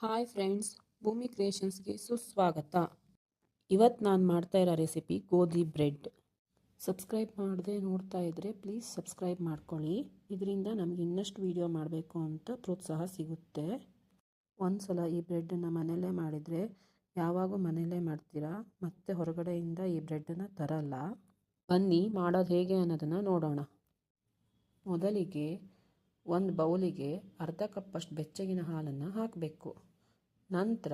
Hi friends, ಭೂಮಿ ಕ್ರಿಯೇಷನ್ಸ್ಗೆ ಸುಸ್ವಾಗತ. ಇವತ್ತು ನಾನು ಮಾಡ್ತಾ ಇರೋ ರೆಸಿಪಿ ಗೋಧಿ ಬ್ರೆಡ್. ಸಬ್ಸ್ಕ್ರೈಬ್ ಮಾಡದೆ ನೋಡ್ತಾ ಇದ್ದರೆ ಪ್ಲೀಸ್ ಸಬ್ಸ್ಕ್ರೈಬ್ ಮಾಡ್ಕೊಳ್ಳಿ. ಇದರಿಂದ ನಮಗೆ ಇನ್ನಷ್ಟು ವೀಡಿಯೋ ಮಾಡಬೇಕು ಅಂತ ಪ್ರೋತ್ಸಾಹ ಸಿಗುತ್ತೆ. ಒಂದು ಸಲ ಈ ಬ್ರೆಡ್ಡನ್ನು ಮನೆಯಲ್ಲೇ ಮಾಡಿದರೆ ಯಾವಾಗೂ ಮನೆಯಲ್ಲೇ ಮಾಡ್ತೀರಾ, ಮತ್ತೆ ಹೊರಗಡೆಯಿಂದ ಈ ಬ್ರೆಡ್ಡನ್ನು ತರಲ್ಲ. ಬನ್ನಿ ಮಾಡೋದು ಹೇಗೆ ಅನ್ನೋದನ್ನು ನೋಡೋಣ. ಮೊದಲಿಗೆ ಒಂದು ಬೌಲಿಗೆ ಅರ್ಧ ಕಪ್ಪಷ್ಟು ಬೆಚ್ಚಗಿನ ಹಾಲನ್ನು ಹಾಕಬೇಕು. ನಂತರ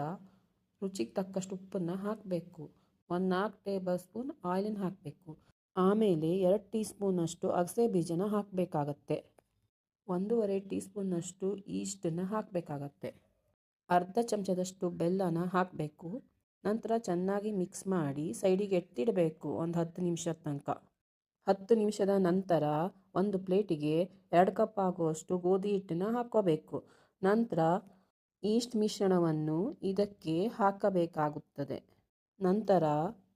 ರುಚಿಗೆ ತಕ್ಕಷ್ಟು ಉಪ್ಪನ್ನು ಹಾಕಬೇಕು. ಒಂದು 4 ಟೇಬಲ್ ಸ್ಪೂನ್ ಆಯಿಲನ್ನು ಹಾಕಬೇಕು. ಆಮೇಲೆ 2 ಟೀ ಸ್ಪೂನಷ್ಟು ಅಗಸೆ ಬೀಜನ ಹಾಕಬೇಕಾಗತ್ತೆ. 1.5 ಟೀ ಸ್ಪೂನಷ್ಟು ಈಸ್ಟನ್ನು ಹಾಕಬೇಕಾಗತ್ತೆ. ಅರ್ಧ ಚಮಚದಷ್ಟು ಬೆಲ್ಲನ ಹಾಕಬೇಕು. ನಂತರ ಚೆನ್ನಾಗಿ ಮಿಕ್ಸ್ ಮಾಡಿ ಸೈಡಿಗೆ ಎತ್ತಿಡಬೇಕು ಒಂದು 10 ನಿಮಿಷದ ತನಕ. 10 ನಿಮಿಷದ ನಂತರ ಒಂದು ಪ್ಲೇಟಿಗೆ 2 ಕಪ್ ಆಗುವಷ್ಟು ಗೋಧಿ ಹಿಟ್ಟನ್ನು ಹಾಕ್ಕೋಬೇಕು. ನಂತರ ಈಸ್ಟ್ ಮಿಶ್ರಣವನ್ನು ಇದಕ್ಕೆ ಹಾಕಬೇಕಾಗುತ್ತದೆ. ನಂತರ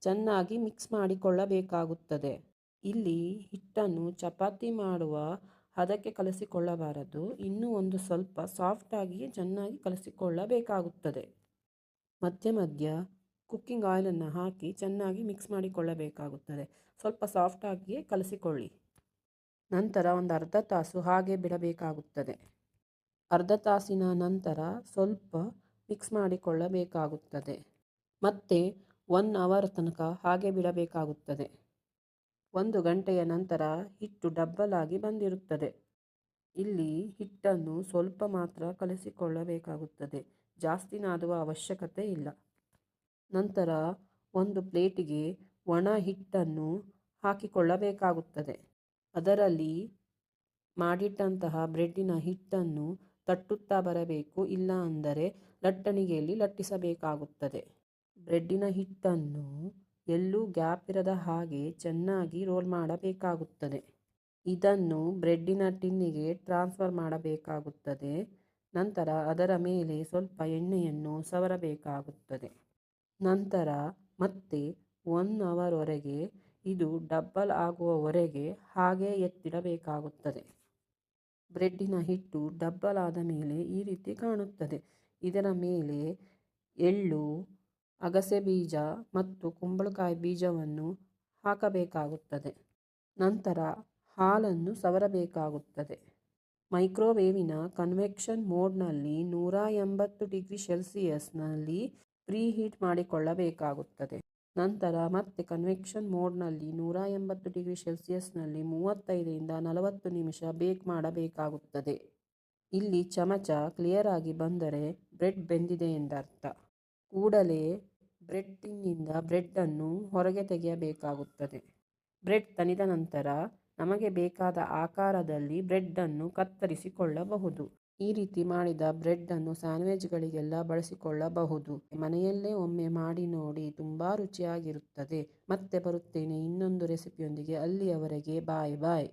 ಚೆನ್ನಾಗಿ ಮಿಕ್ಸ್ ಮಾಡಿಕೊಳ್ಳಬೇಕಾಗುತ್ತದೆ. ಇಲ್ಲಿ ಹಿಟ್ಟನ್ನು ಚಪಾತಿ ಮಾಡುವ ಹದಕ್ಕೆ ಕಲಸಿಕೊಳ್ಳಬಾರದು, ಇನ್ನೂ ಒಂದು ಸ್ವಲ್ಪ ಸಾಫ್ಟಾಗಿ ಚೆನ್ನಾಗಿ ಕಲಸಿಕೊಳ್ಳಬೇಕಾಗುತ್ತದೆ. ಮಧ್ಯ ಮಧ್ಯ ಕುಕ್ಕಿಂಗ್ ಆಯಿಲನ್ನು ಹಾಕಿ ಚೆನ್ನಾಗಿ ಮಿಕ್ಸ್ ಮಾಡಿಕೊಳ್ಳಬೇಕಾಗುತ್ತದೆ. ಸ್ವಲ್ಪ ಸಾಫ್ಟಾಗಿಯೇ ಕಲಸಿಕೊಳ್ಳಿ. ನಂತರ ಒಂದು ಅರ್ಧ ತಾಸು ಹಾಗೆ ಬಿಡಬೇಕಾಗುತ್ತದೆ. ಅರ್ಧ ತಾಸಿನ ನಂತರ ಸ್ವಲ್ಪ ಮಿಕ್ಸ್ ಮಾಡಿಕೊಳ್ಳಬೇಕಾಗುತ್ತದೆ. ಮತ್ತೆ 1 ಅವರ್ ತನಕ ಹಾಗೆ ಬಿಡಬೇಕಾಗುತ್ತದೆ. 1 ಗಂಟೆಯ ನಂತರ ಹಿಟ್ಟು ಡಬ್ಬಲ್ ಆಗಿ ಬಂದಿರುತ್ತದೆ. ಇಲ್ಲಿ ಹಿಟ್ಟನ್ನು ಸ್ವಲ್ಪ ಮಾತ್ರ ಕಲಸಿಕೊಳ್ಳಬೇಕಾಗುತ್ತದೆ, ಜಾಸ್ತಿ ನಾದುವ ಅವಶ್ಯಕತೆ ಇಲ್ಲ. ನಂತರ ಒಂದು ಪ್ಲೇಟಿಗೆ ಒಣ ಹಿಟ್ಟನ್ನು ಹಾಕಿಕೊಳ್ಳಬೇಕಾಗುತ್ತದೆ. ಅದರಲ್ಲಿ ಮಾಡಿಟ್ಟಂತಹ ಬ್ರೆಡ್ಡಿನ ಹಿಟ್ಟನ್ನು ತಟ್ಟುತ್ತಾ ಬರಬೇಕು, ಇಲ್ಲ ಅಂದರೆ ಲಟ್ಟಣಿಗೆಯಲ್ಲಿ ಲಟ್ಟಿಸಬೇಕಾಗುತ್ತದೆ. ಬ್ರೆಡ್ಡಿನ ಹಿಟ್ಟನ್ನು ಎಲ್ಲೂ ಗ್ಯಾಪ್ ಇರದ ಹಾಗೆ ಚೆನ್ನಾಗಿ ರೋಲ್ ಮಾಡಬೇಕಾಗುತ್ತದೆ. ಇದನ್ನು ಬ್ರೆಡ್ಡಿನ ಟಿನ್ನಿಗೆ ಟ್ರಾನ್ಸ್ಫರ್ ಮಾಡಬೇಕಾಗುತ್ತದೆ. ನಂತರ ಅದರ ಮೇಲೆ ಸ್ವಲ್ಪ ಎಣ್ಣೆಯನ್ನು ಸವರಬೇಕಾಗುತ್ತದೆ. ನಂತರ ಮತ್ತೆ 1 ಅವರ್ವರೆಗೆ ಇದು ಡಬ್ಬಲ್ ಆಗುವವರೆಗೆ ಹಾಗೆ ಎತ್ತಿಡಬೇಕಾಗುತ್ತದೆ. ಬ್ರೆಡ್ಡಿನ ಹಿಟ್ಟು ಡಬ್ಬಲ್ ಆದ ಮೇಲೆ ಈ ರೀತಿ ಕಾಣುತ್ತದೆ. ಇದರ ಮೇಲೆ ಎಳ್ಳು, ಅಗಸೆ ಬೀಜ ಮತ್ತು ಕುಂಬಳಕಾಯಿ ಬೀಜವನ್ನು ಹಾಕಬೇಕಾಗುತ್ತದೆ. ನಂತರ ಹಾಲನ್ನು ಸವರಬೇಕಾಗುತ್ತದೆ. ಮೈಕ್ರೋವೇವಿನ ಕನ್ವೆಕ್ಷನ್ ಮೋಡ್ನಲ್ಲಿ 180 ಡಿಗ್ರಿ ಸೆಲ್ಸಿಯಸ್ನಲ್ಲಿ ಪ್ರೀ ಹೀಟ್ ಮಾಡಿಕೊಳ್ಳಬೇಕಾಗುತ್ತದೆ. ನಂತರ ಮತ್ತೆ ಕನ್ವೆಕ್ಷನ್ ಮೋಡ್ನಲ್ಲಿ 180 ಡಿಗ್ರಿ ಸೆಲ್ಸಿಯಸ್ನಲ್ಲಿ 35 ರಿಂದ 40 ನಿಮಿಷ ಬೇಕ್ ಮಾಡಬೇಕಾಗುತ್ತದೆ. ಇಲ್ಲಿ ಚಮಚ ಕ್ಲಿಯರ್ ಆಗಿ ಬಂದರೆ ಬ್ರೆಡ್ ಬೆಂದಿದೆ ಎಂದರ್ಥ. ಕೂಡಲೇ ಬ್ರೆಡ್ ಟಿನ್ನಿಂದ ಬ್ರೆಡ್ಡನ್ನು ಹೊರಗೆ ತೆಗೆಯಬೇಕಾಗುತ್ತದೆ. ಬ್ರೆಡ್ ತಣಿದ ನಂತರ ನಮಗೆ ಬೇಕಾದ ಆಕಾರದಲ್ಲಿ ಬ್ರೆಡ್ಡನ್ನು ಕತ್ತರಿಸಿಕೊಳ್ಳಬಹುದು. ಈ ರೀತಿ ಮಾಡಿದ ಬ್ರೆಡ್ಡನ್ನು ಸ್ಯಾಂಡ್ವಿಚ್ಗಳಿಗೆಲ್ಲ ಬಳಸಿಕೊಳ್ಳಬಹುದು. ಮನೆಯಲ್ಲೇ ಒಮ್ಮೆ ಮಾಡಿ ನೋಡಿ, ತುಂಬ ರುಚಿಯಾಗಿರುತ್ತದೆ. ಮತ್ತೆ ಬರುತ್ತೇನೆ ಇನ್ನೊಂದು ರೆಸಿಪಿಯೊಂದಿಗೆ. ಅಲ್ಲಿಯವರೆಗೆ ಬಾಯ್ ಬಾಯ್.